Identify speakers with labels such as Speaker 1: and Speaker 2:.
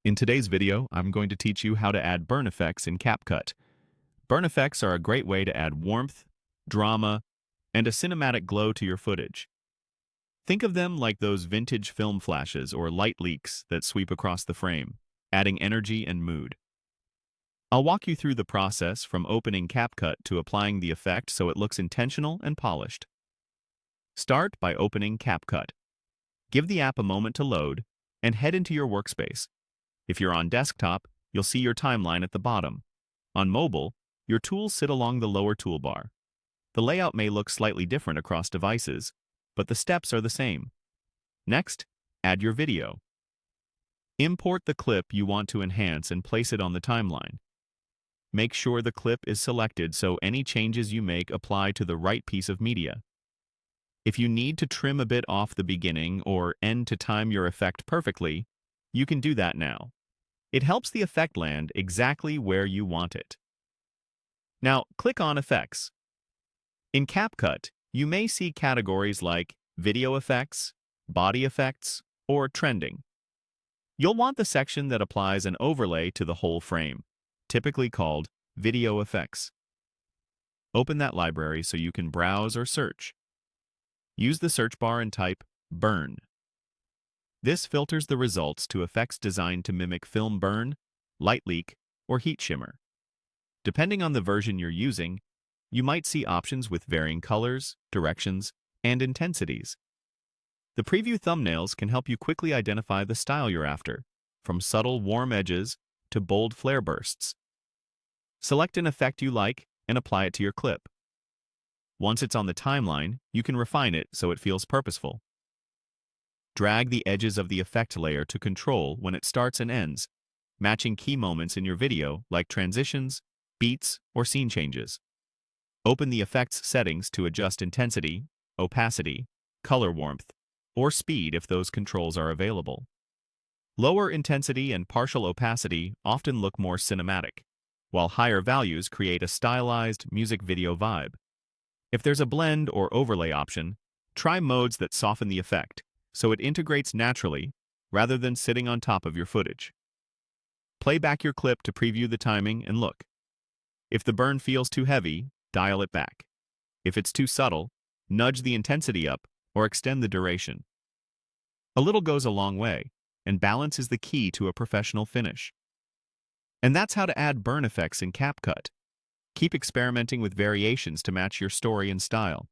Speaker 1: In today's video, I'm going to teach you how to add burn effects in CapCut. Burn effects are a great way to add warmth, drama, and a cinematic glow to your footage. Think of them like those vintage film flashes or light leaks that sweep across the frame, adding energy and mood. I'll walk you through the process from opening CapCut to applying the effect so it looks intentional and polished. Start by opening CapCut. Give the app a moment to load, and head into your workspace. If you're on desktop, you'll see your timeline at the bottom. On mobile, your tools sit along the lower toolbar. The layout may look slightly different across devices, but the steps are the same. Next, add your video. Import the clip you want to enhance and place it on the timeline. Make sure the clip is selected so any changes you make apply to the right piece of media. If you need to trim a bit off the beginning or end to time your effect perfectly, you can do that now. It helps the effect land exactly where you want it. Now, click on Effects. In CapCut, you may see categories like Video Effects, Body Effects, or Trending. You'll want the section that applies an overlay to the whole frame, typically called Video Effects. Open that library so you can browse or search. Use the search bar and type Burn. This filters the results to effects designed to mimic film burn, light leak, or heat shimmer. Depending on the version you're using, you might see options with varying colors, directions, and intensities. The preview thumbnails can help you quickly identify the style you're after, from subtle warm edges to bold flare bursts. Select an effect you like and apply it to your clip. Once it's on the timeline, you can refine it so it feels purposeful. Drag the edges of the effect layer to control when it starts and ends, matching key moments in your video like transitions, beats, or scene changes. Open the effects settings to adjust intensity, opacity, color warmth, or speed if those controls are available. Lower intensity and partial opacity often look more cinematic, while higher values create a stylized music video vibe. If there's a blend or overlay option, try modes that soften the effect, so it integrates naturally rather than sitting on top of your footage. Play back your clip to preview the timing and look. If the burn feels too heavy, dial it back. If it's too subtle, nudge the intensity up or extend the duration. A little goes a long way, and balance is the key to a professional finish. And that's how to add burn effects in CapCut. Keep experimenting with variations to match your story and style.